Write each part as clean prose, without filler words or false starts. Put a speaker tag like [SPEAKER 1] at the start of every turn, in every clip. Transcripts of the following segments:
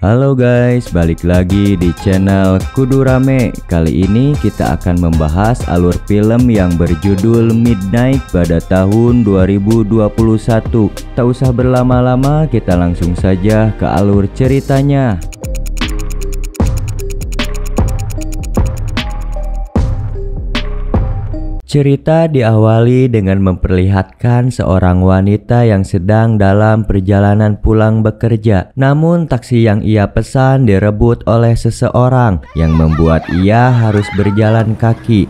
[SPEAKER 1] Halo guys, balik lagi di channel Kudu Rame. Kali ini kita akan membahas alur film yang berjudul Midnight pada tahun 2021. Tak usah berlama-lama, kita langsung saja ke alur ceritanya. Cerita diawali dengan memperlihatkan seorang wanita yang sedang dalam perjalanan pulang bekerja. Namun taksi yang ia pesan direbut oleh seseorang yang membuat ia harus berjalan kaki.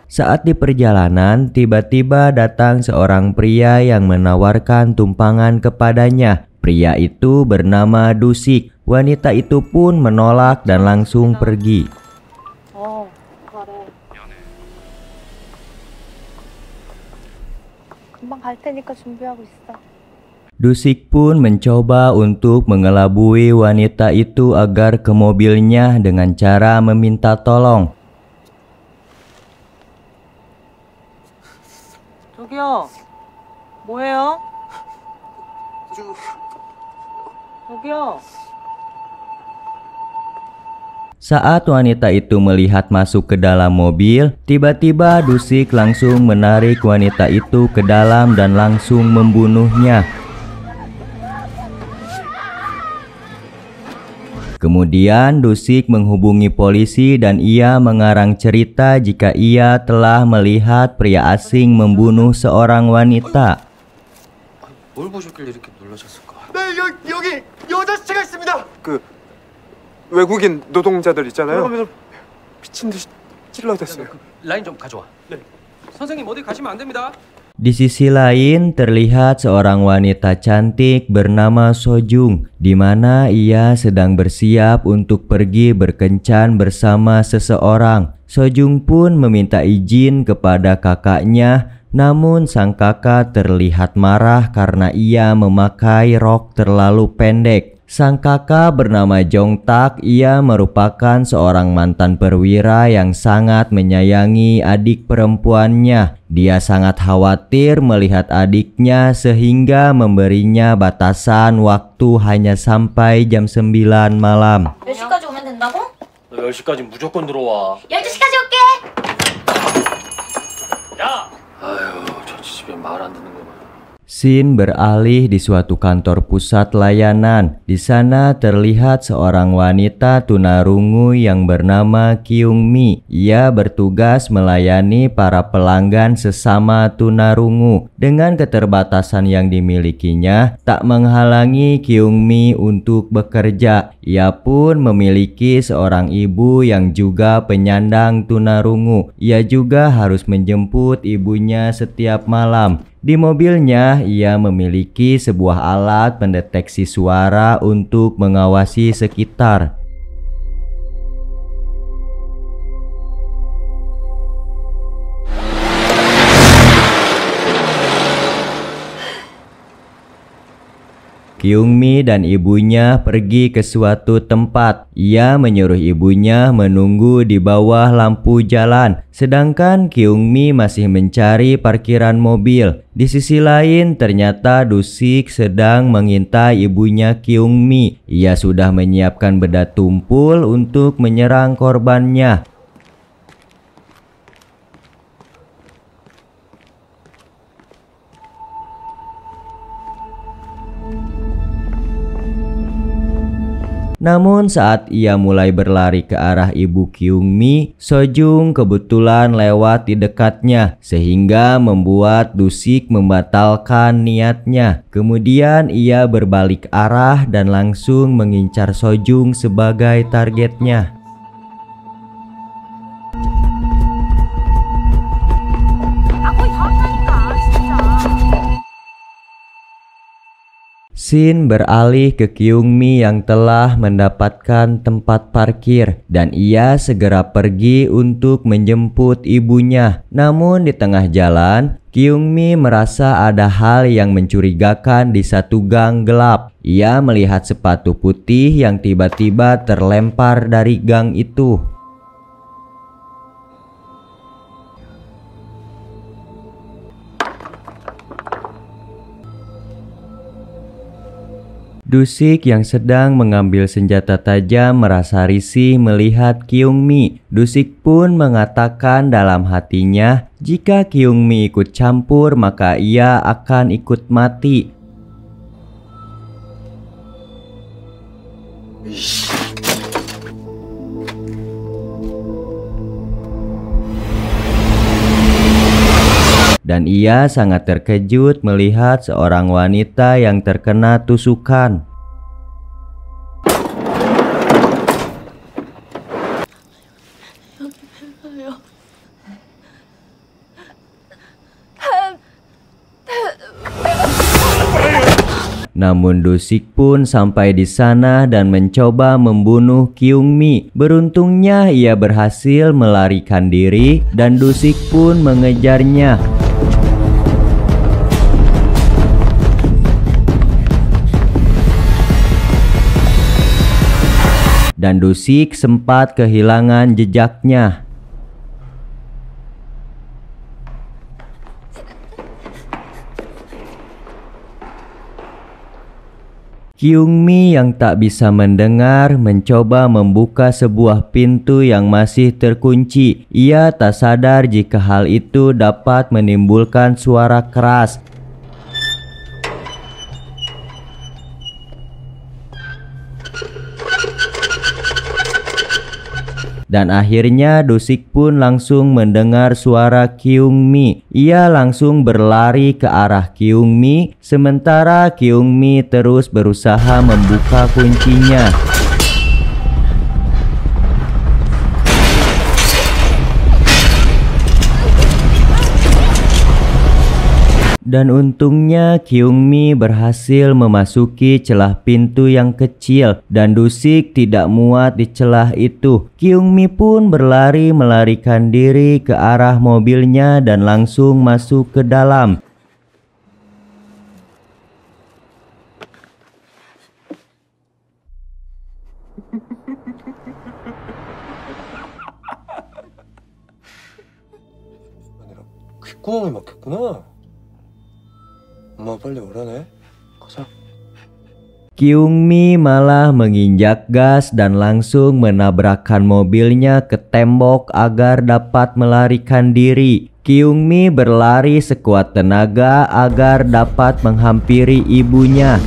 [SPEAKER 1] Saat di perjalanan, tiba-tiba datang seorang pria yang menawarkan tumpangan kepadanya. Pria itu bernama Dusik. Wanita itu pun menolak dan langsung pergi. Dusik pun mencoba untuk mengelabui wanita itu agar ke mobilnya dengan cara meminta tolong.
[SPEAKER 2] 저기요, 뭐해요? 저기요.
[SPEAKER 1] Saat wanita itu melihat masuk ke dalam mobil, tiba-tiba Dusik langsung menarik wanita itu ke dalam dan langsung membunuhnya. Kemudian Dusik menghubungi polisi dan ia mengarang cerita jika ia telah melihat pria asing membunuh seorang wanita.
[SPEAKER 3] 뭘 보셨길래 이렇게 놀라셨을까?
[SPEAKER 4] 네, 여기 여자 시체가 있습니다.
[SPEAKER 3] 그 외국인 노동자들 있잖아요. 미친 듯이 찔러댔어요.
[SPEAKER 5] 라인 좀 가져와. 네. 선생님 어디 가시면 안 됩니다.
[SPEAKER 1] Di sisi lain terlihat seorang wanita cantik bernama Sojung, di mana ia sedang bersiap untuk pergi berkencan bersama seseorang. Sojung pun meminta izin kepada kakaknya, namun sang kakak terlihat marah karena ia memakai rok terlalu pendek. Sang kakak bernama Jongtak, ia merupakan seorang mantan perwira yang sangat menyayangi adik perempuannya. Dia sangat khawatir melihat adiknya sehingga memberinya batasan waktu hanya sampai jam 9 malam.
[SPEAKER 6] 몇 시까지 오면 된다고?
[SPEAKER 5] 너 10시까지 무조건 들어와.
[SPEAKER 6] 12시까지 올게!
[SPEAKER 5] 야! 아유, 저 집에 말 안 듣는 거 봐.
[SPEAKER 1] Scene beralih di suatu kantor pusat layanan. Di sana terlihat seorang wanita tunarungu yang bernama Kyungmi. Ia bertugas melayani para pelanggan sesama tunarungu. Dengan keterbatasan yang dimilikinya, tak menghalangi Kyungmi untuk bekerja. Ia pun memiliki seorang ibu yang juga penyandang tunarungu. Ia juga harus menjemput ibunya setiap malam. Di mobilnya, ia memiliki sebuah alat pendeteksi suara untuk mengawasi sekitar. Kyungmi dan ibunya pergi ke suatu tempat. Ia menyuruh ibunya menunggu di bawah lampu jalan, sedangkan Kyungmi masih mencari parkiran mobil. Di sisi lain, ternyata Dusik sedang mengintai ibunya Kyungmi. Ia sudah menyiapkan benda tumpul untuk menyerang korbannya. Namun saat ia mulai berlari ke arah ibu Kyungmi, Sojung kebetulan lewat di dekatnya sehingga membuat Dusik membatalkan niatnya. Kemudian ia berbalik arah dan langsung mengincar Sojung sebagai targetnya. Scene beralih ke Kyungmi yang telah mendapatkan tempat parkir dan ia segera pergi untuk menjemput ibunya. Namun di tengah jalan, Kyungmi merasa ada hal yang mencurigakan di satu gang gelap. Ia melihat sepatu putih yang tiba-tiba terlempar dari gang itu. Dusik yang sedang mengambil senjata tajam merasa risih melihat Kyungmi. Dusik pun mengatakan dalam hatinya, jika Kyungmi ikut campur maka ia akan ikut mati. Dan ia sangat terkejut melihat seorang wanita yang terkena tusukan. Namun Dusik pun sampai di sana dan mencoba membunuh Kyungmi. Beruntungnya ia berhasil melarikan diri dan Dusik pun mengejarnya. Dan Dusik sempat kehilangan jejaknya. Kyungmi yang tak bisa mendengar mencoba membuka sebuah pintu yang masih terkunci. Ia tak sadar jika hal itu dapat menimbulkan suara keras. Dan akhirnya Dusik pun langsung mendengar suara Kyungmi. Ia langsung berlari ke arah Kyungmi, sementara Kyungmi terus berusaha membuka kuncinya. Dan untungnya Kyungmi berhasil memasuki celah pintu yang kecil dan Dusik tidak muat di celah itu. Kyungmi pun berlari melarikan diri ke arah mobilnya dan langsung masuk ke dalam.
[SPEAKER 3] 귓구멍이 막혔구나. 엄마 빨리 오라네. 가자.
[SPEAKER 1] Kyungmi malah menginjak gas dan langsung menabrakkan mobilnya ke tembok agar dapat melarikan diri. Kyungmi berlari sekuat tenaga agar dapat menghampiri ibunya.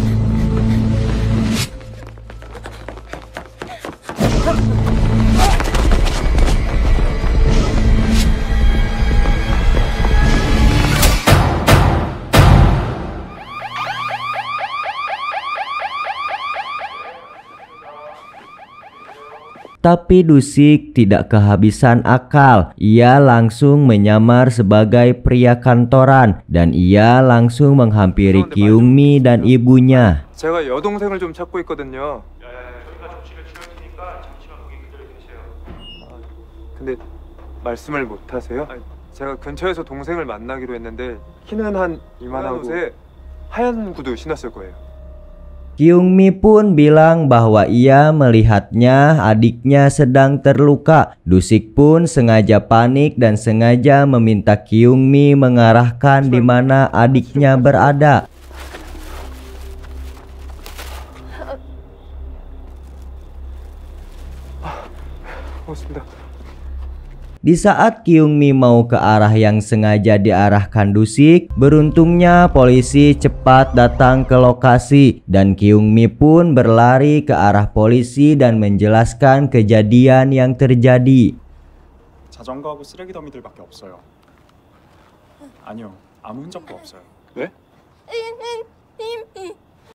[SPEAKER 1] Tapi Dusik tidak kehabisan akal. Ia langsung menyamar sebagai pria kantoran dan ia langsung menghampiri Kyungmi dan ibunya.
[SPEAKER 3] 제가 여동생을 좀 찾고 있거든요.
[SPEAKER 5] 저희가 조치를 취할 테니까 잠시만 거기 그대로 계세요.
[SPEAKER 3] 근데 말씀을 못 하세요? 제가 근처에서 동생을 만나기로 했는데 키는 한 이만하고 옷에 하얀 구두 신었을 거예요.
[SPEAKER 1] Kyungmi pun bilang bahwa ia melihatnya adiknya sedang terluka. Dusik pun sengaja panik dan sengaja meminta Kyungmi mengarahkan di mana adiknya berada.
[SPEAKER 3] 고맙습니다.
[SPEAKER 1] Di saat Kyungmi mau ke arah yang sengaja diarahkan Dusik, beruntungnya polisi cepat datang ke lokasi dan Kyungmi pun berlari ke arah polisi dan menjelaskan kejadian yang terjadi.
[SPEAKER 6] 자전거하고 쓰레기 더미들밖에 없어요. 아니요, 아무 흔적도 없어요.
[SPEAKER 3] 왜?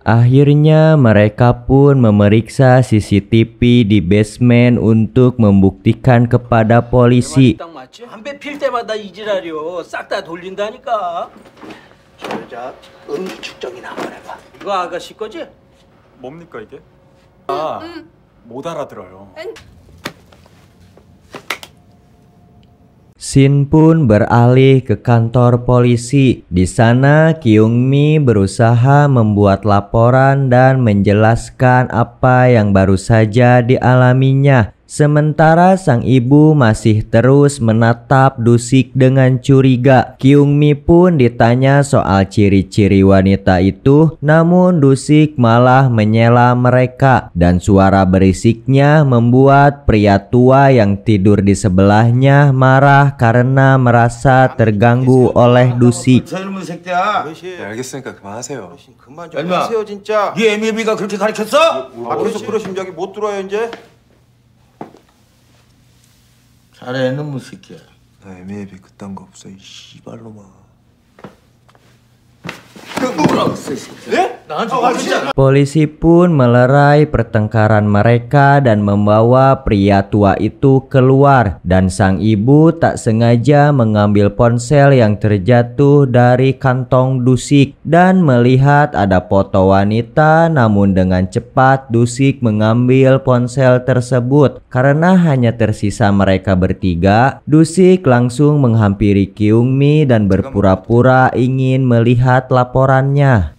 [SPEAKER 1] Akhirnya mereka pun memeriksa CCTV di basement untuk membuktikan kepada polisi.
[SPEAKER 7] 딱 맞지? 담배 필 때마다 이지랄이요. 싹 다 돌린다니까. 자, 음주 측정이나 한번 해봐. 이거 아가씨 거지?
[SPEAKER 6] 뭡니까 이게? 못 알아들어요.
[SPEAKER 1] Shin pun beralih ke kantor polisi. Di sana Kyungmi berusaha membuat laporan dan menjelaskan apa yang baru saja dialaminya. Sementara sang ibu masih terus menatap Dusik dengan curiga. Kyungmi pun ditanya soal ciri-ciri wanita itu, namun Dusik malah menyela mereka dan suara berisiknya membuat pria tua yang tidur di sebelahnya marah karena merasa terganggu oleh Dusik.
[SPEAKER 4] 젊은 새끼야.
[SPEAKER 3] 네, 알겠으니까 그만하세요.
[SPEAKER 4] 그만 좀 하세요 진짜. 네 애미애비가 그렇게 가르쳤어? 계속 그러시면 여기 못 들어요 이제. 잘해 놈의 새끼야.
[SPEAKER 3] 나 애매애비 그딴 거 없어 이 씨발로마.
[SPEAKER 1] Polisi pun melerai pertengkaran mereka dan membawa pria tua itu keluar, dan sang ibu tak sengaja mengambil ponsel yang terjatuh dari kantong Dusik dan melihat ada foto wanita, namun dengan cepat Dusik mengambil ponsel tersebut. Karena hanya tersisa mereka bertiga, Dusik langsung menghampiri Kyungmi dan berpura-pura ingin melihat laporannya.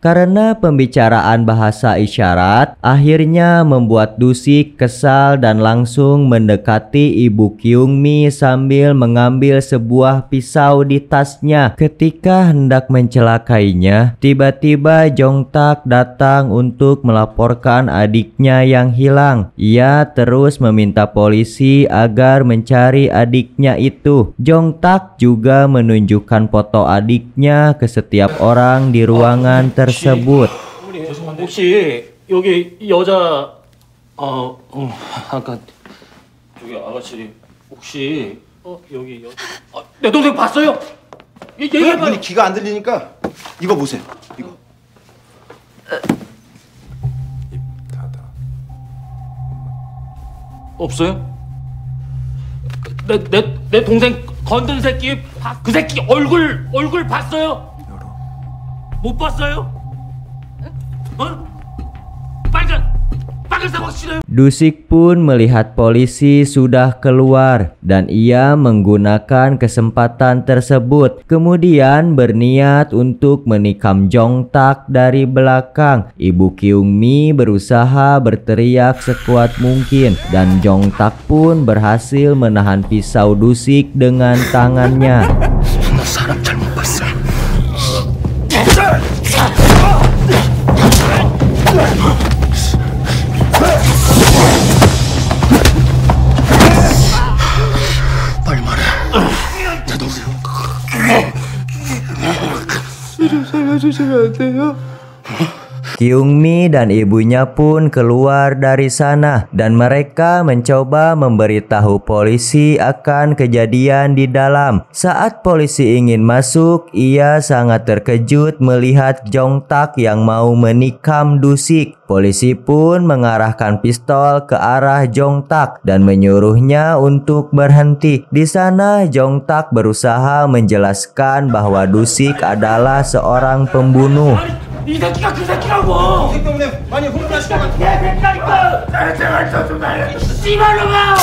[SPEAKER 1] Karena pembicaraan bahasa isyarat akhirnya membuat Dusik kesal dan langsung mendekati ibu Kyungmi sambil mengambil sebuah pisau di tasnya. Ketika hendak mencelakainya, tiba-tiba Jongtak datang untuk melaporkan adiknya yang hilang. Ia terus meminta polisi agar mencari adiknya itu. Jongtak juga menunjukkan foto adiknya ke setiap orang di ruangan tersebut.
[SPEAKER 7] 혹시 여기 여자 아까 저기 아가씨 혹시 여기 내 동생 봤어요? 얘기해봐.
[SPEAKER 4] 눈이 귀가 안 들리니까 이거 보세요. 이거.
[SPEAKER 3] 입 닫아.
[SPEAKER 7] 없어요? 내 동생 건든 새끼 그 새끼 얼굴 봤어요?
[SPEAKER 3] 열어.
[SPEAKER 7] 못 봤어요? 빨간색 확실해요?
[SPEAKER 1] Dusik pun melihat polisi sudah keluar dan ia menggunakan kesempatan tersebut. Kemudian berniat untuk menikam Jongtak dari belakang. Ibu Kyungmi berusaha berteriak sekuat mungkin dan Jongtak pun berhasil menahan pisau Dusik dengan tangannya.
[SPEAKER 4] 나 사람 잘못 봤어. 빨리 말해. 내 동생. 좀 살려주시면 안 돼요?
[SPEAKER 1] Kyungmi dan ibunya pun keluar dari sana dan mereka mencoba memberitahu polisi akan kejadian di dalam. Saat polisi ingin masuk, ia sangat terkejut melihat Jongtak yang mau menikam Dusik. Polisi pun mengarahkan pistol ke arah Jongtak dan menyuruhnya untuk berhenti. Di sana Jongtak berusaha menjelaskan bahwa Dusik adalah seorang pembunuh.
[SPEAKER 7] 이 새끼가 그 새끼라고!
[SPEAKER 4] 이 때문에 많이 혼나시다가
[SPEAKER 7] 내 새끼라니까! 제발 저좀 나! 씨발놈아!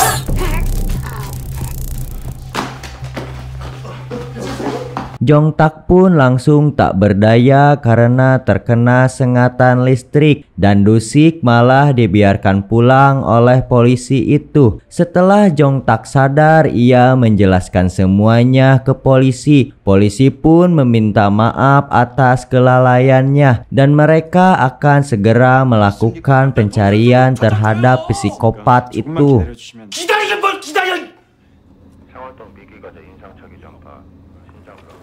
[SPEAKER 1] Jongtak pun langsung tak berdaya karena terkena sengatan listrik dan Dusik malah dibiarkan pulang oleh polisi itu. Setelah Jongtak sadar, ia menjelaskan semuanya ke polisi. Polisi pun meminta maaf atas kelalaiannya dan mereka akan segera melakukan pencarian terhadap psikopat itu.
[SPEAKER 7] 기다리긴 뭘 기다려!
[SPEAKER 8] 생활동 미기과자 인상착의 전파 신장과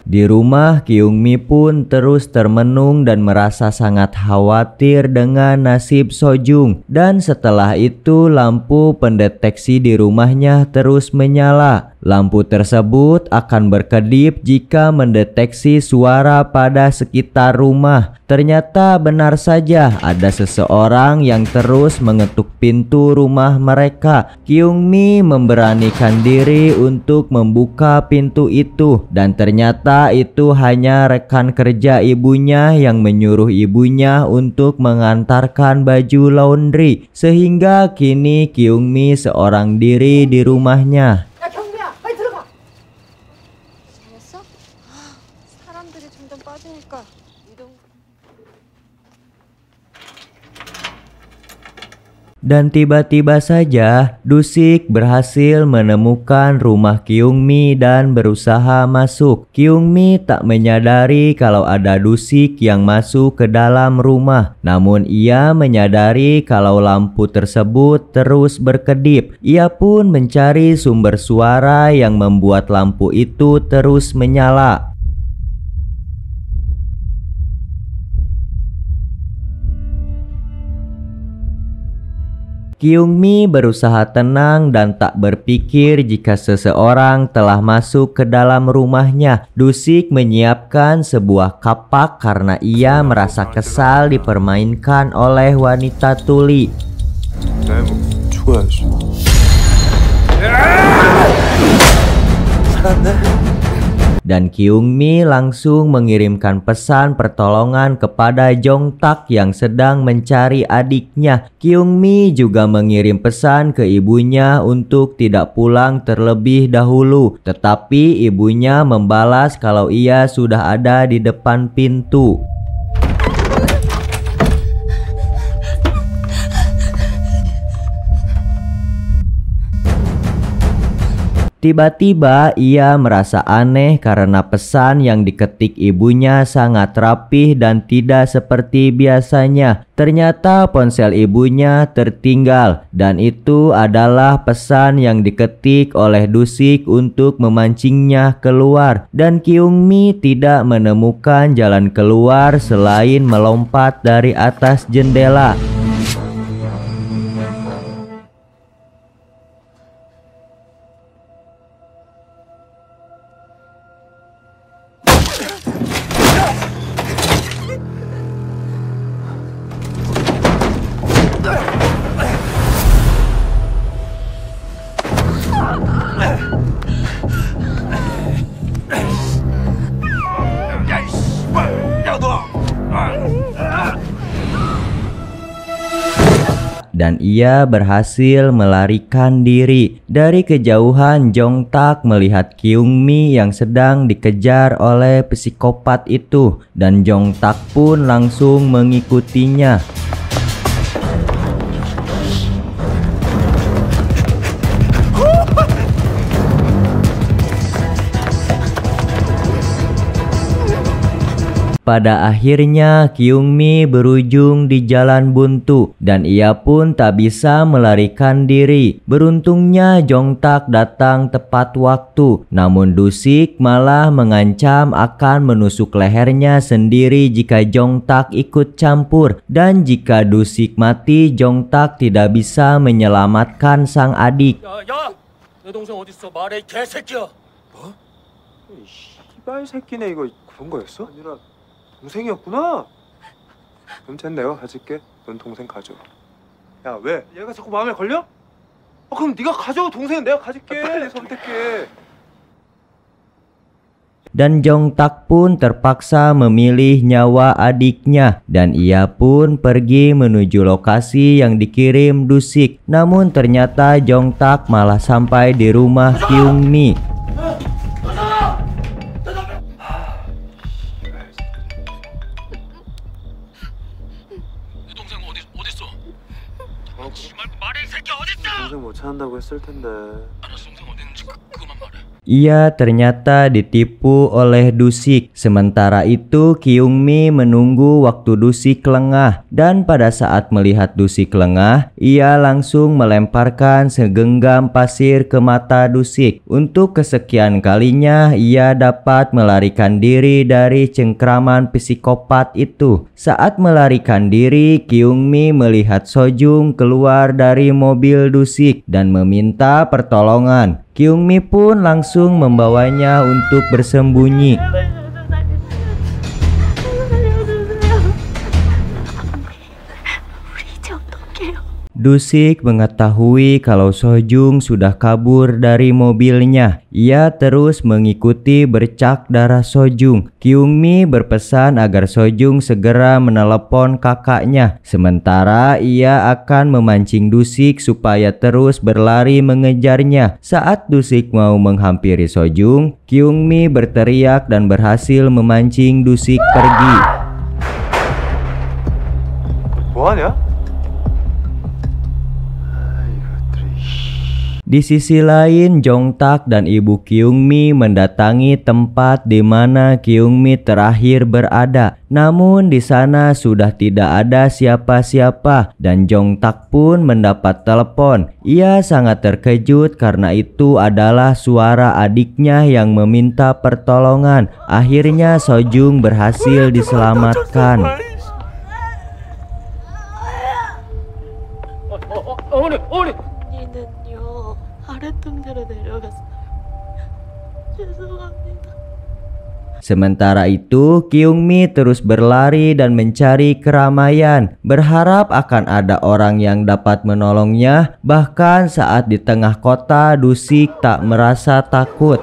[SPEAKER 1] Di rumah, Kyungmi pun terus termenung dan merasa sangat khawatir dengan nasib Sojung. Dan setelah itu lampu pendeteksi di rumahnya terus menyala. Lampu tersebut akan berkedip jika mendeteksi suara pada sekitar rumah. Ternyata benar saja ada seseorang yang terus mengetuk pintu rumah mereka. Kyungmi memberanikan diri untuk membuka pintu itu dan ternyata ternyata itu hanya rekan kerja ibunya yang menyuruh ibunya untuk mengantarkan baju laundry, sehingga kini Kyungmi seorang diri di rumahnya.
[SPEAKER 9] 야 경미야 빨리 들어가. 잘했어? 사람들이 점점 빠지니까 이동.
[SPEAKER 1] Dan tiba-tiba saja Dusik berhasil menemukan rumah Kyungmi dan berusaha masuk. Kyungmi tak menyadari kalau ada Dusik yang masuk ke dalam rumah. Namun ia menyadari kalau lampu tersebut terus berkedip. Ia pun mencari sumber suara yang membuat lampu itu terus menyala. Kyungmi berusaha tenang dan tak berpikir jika seseorang telah masuk ke dalam rumahnya. Dusik menyiapkan sebuah kapak karena ia merasa kesal dipermainkan oleh wanita tuli.
[SPEAKER 3] 죽어야지.
[SPEAKER 1] Dan Kyungmi langsung mengirimkan pesan pertolongan kepada Jongtak yang sedang mencari adiknya. Kyungmi juga mengirim pesan ke ibunya untuk tidak pulang terlebih dahulu. Tetapi ibunya membalas kalau ia sudah ada di depan pintu. Tiba-tiba ia merasa aneh karena pesan yang diketik ibunya sangat rapih dan tidak seperti biasanya. Ternyata ponsel ibunya tertinggal dan itu adalah pesan yang diketik oleh Dusik untuk memancingnya keluar. Dan Kyungmi tidak menemukan jalan keluar selain melompat dari atas jendela. Dan ia berhasil melarikan diri. Dari kejauhan Jongtak melihat Kyungmi yang sedang dikejar oleh psikopat itu, dan Jongtak pun langsung mengikutinya. Pada akhirnya Kyungmi berujung di jalan buntu dan ia pun tak bisa melarikan diri. Beruntungnya Jongtak datang tepat waktu, namun Dusik malah mengancam akan menusuk lehernya sendiri jika Jongtak ikut campur. Dan jika Dusik mati, Jongtak tidak bisa menyelamatkan sang adik.
[SPEAKER 5] 야, 내 동생 어딨어? 말해, 개새끼야.
[SPEAKER 3] 뭐? 이 씨발 새끼네 이거 그런 거였어? 아니라 동생이었구나. 그럼 쟨 내가 가질게. 넌 동생 가져. 야 왜? 얘가 자꾸 마음에 걸려? 그럼 네가 가져. 동생은 내가 가질게. 빨리 선택해.
[SPEAKER 1] Dan Jongtak pun terpaksa memilih nyawa adiknya dan ia pun pergi menuju lokasi yang dikirim Dusik. Namun ternyata Jongtak malah sampai di rumah Kyungmi.
[SPEAKER 3] 동생 못 찾는다고 했을 텐데.
[SPEAKER 1] Ia ternyata ditipu oleh Dusik. Sementara itu Kyungmi menunggu waktu Dusik lengah. Dan pada saat melihat Dusik lengah, ia langsung melemparkan segenggam pasir ke mata Dusik. Untuk kesekian kalinya ia dapat melarikan diri dari cengkraman psikopat itu. Saat melarikan diri, Kyungmi melihat Sojung keluar dari mobil Dusik dan meminta pertolongan. Kyungmi pun langsung membawanya untuk bersembunyi. Dusik mengetahui kalau Sojung sudah kabur dari mobilnya. Ia terus mengikuti bercak darah Sojung. Kyungmi berpesan agar Sojung segera menelepon kakaknya. Sementara ia akan memancing Dusik supaya terus berlari mengejarnya. Saat Dusik mau menghampiri Sojung, Kyungmi berteriak dan berhasil memancing Dusik pergi.
[SPEAKER 3] 뭐하냐?
[SPEAKER 1] Di sisi lain, Jongtak dan ibu Kyungmi mendatangi tempat di mana Kyungmi terakhir berada. Namun di sana sudah tidak ada siapa-siapa dan Jongtak pun mendapat telepon. Ia sangat terkejut karena itu adalah suara adiknya yang meminta pertolongan. Akhirnya Sojung berhasil diselamatkan.
[SPEAKER 9] 언니는요 아랫동네로 내려갔어요. 죄송합니다.
[SPEAKER 1] Sementara itu, Kyungmi terus berlari dan mencari keramaian, berharap akan ada orang yang dapat menolongnya. Bahkan saat di tengah kota, Dusik tak merasa takut.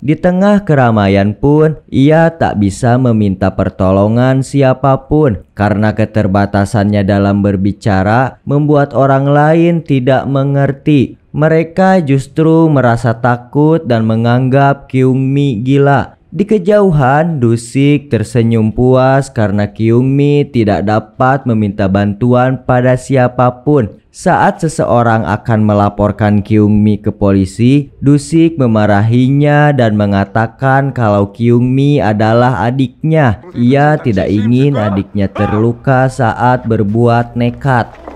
[SPEAKER 1] Di tengah keramaian pun, ia tak bisa meminta pertolongan siapapun karena keterbatasannya dalam berbicara membuat orang lain tidak mengerti. Mereka justru merasa takut dan menganggap Kyungmi gila. Di kejauhan, Dusik tersenyum puas karena Kyungmi tidak dapat meminta bantuan pada siapapun. Saat seseorang akan melaporkan Kyungmi ke polisi, Dusik memarahinya dan mengatakan kalau Kyungmi adalah adiknya. Ia tidak ingin adiknya terluka saat berbuat nekat.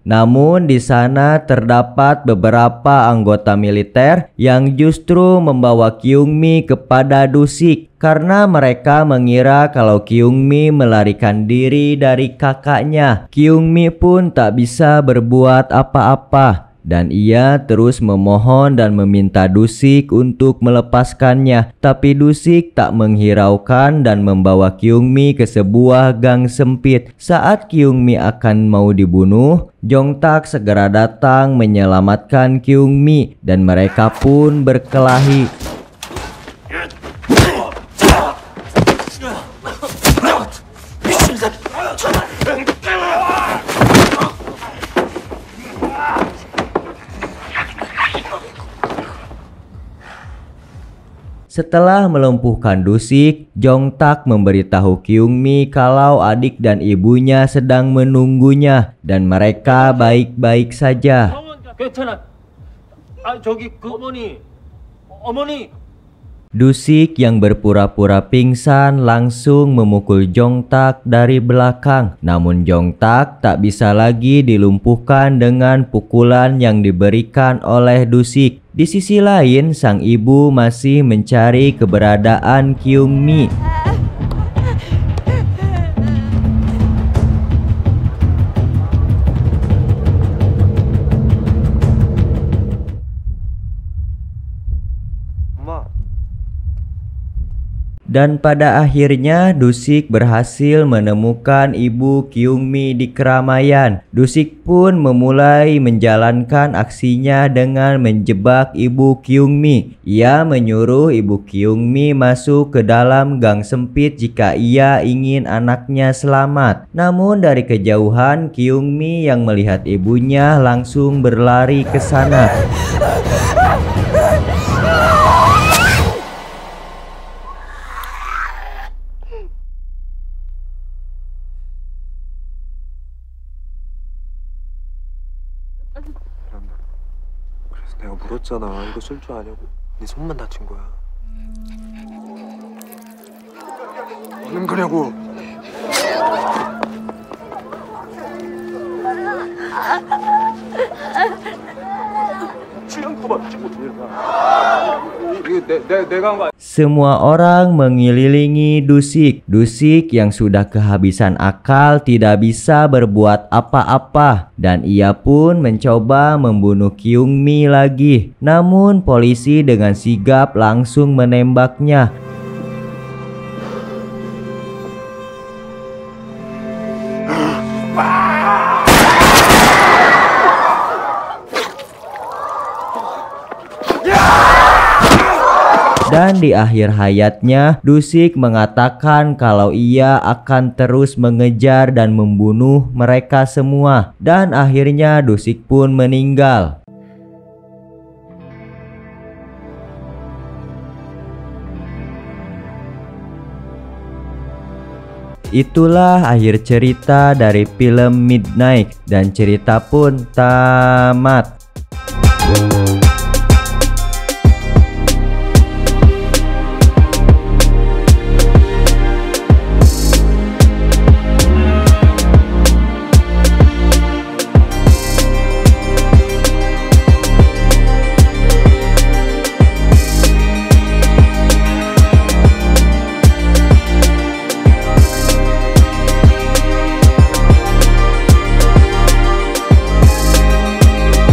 [SPEAKER 1] Namun di sana terdapat beberapa anggota militer yang justru membawa Kyungmi kepada Dusik karena mereka mengira kalau Kyungmi melarikan diri dari kakaknya. Kyungmi pun tak bisa berbuat apa-apa dan ia terus memohon dan meminta Dusik untuk melepaskannya. Tapi Dusik tak menghiraukan dan membawa Kyungmi ke sebuah gang sempit. Saat Kyungmi akan mau dibunuh, Jongtak segera datang menyelamatkan Kyungmi dan mereka pun berkelahi. Setelah melumpuhkan Dusik, Jongtak memberitahu Kyungmi kalau adik dan ibunya sedang menunggunya dan mereka baik-baik saja. Dusik yang berpura-pura pingsan langsung memukul Jongtak dari belakang. Namun Jongtak tak bisa lagi dilumpuhkan dengan pukulan yang diberikan oleh Dusik. Di sisi lain, sang ibu masih mencari keberadaan Kyungmi. Dan pada akhirnya Dusik berhasil menemukan ibu Kyungmi di keramaian. Dusik pun memulai menjalankan aksinya dengan menjebak ibu Kyungmi. Ia menyuruh ibu Kyungmi masuk ke dalam gang sempit jika ia ingin anaknya selamat. Namun dari kejauhan, Kyungmi yang melihat ibunya langsung berlari ke sana.
[SPEAKER 3] 내가 물었잖아. 이거 쓸 줄 아냐고. 네 손만 다친 거야. 하는 거냐고.
[SPEAKER 1] Semua orang mengelilingi Dusik. Dusik yang sudah kehabisan akal tidak bisa berbuat apa-apa, dan ia pun mencoba membunuh Kyungmi lagi. Namun polisi dengan sigap langsung menembaknya. Dan di akhir hayatnya, Dusik mengatakan kalau ia akan terus mengejar dan membunuh mereka semua. Dan akhirnya Dusik pun meninggal. Itulah akhir cerita dari film Midnight, dan cerita pun tamat.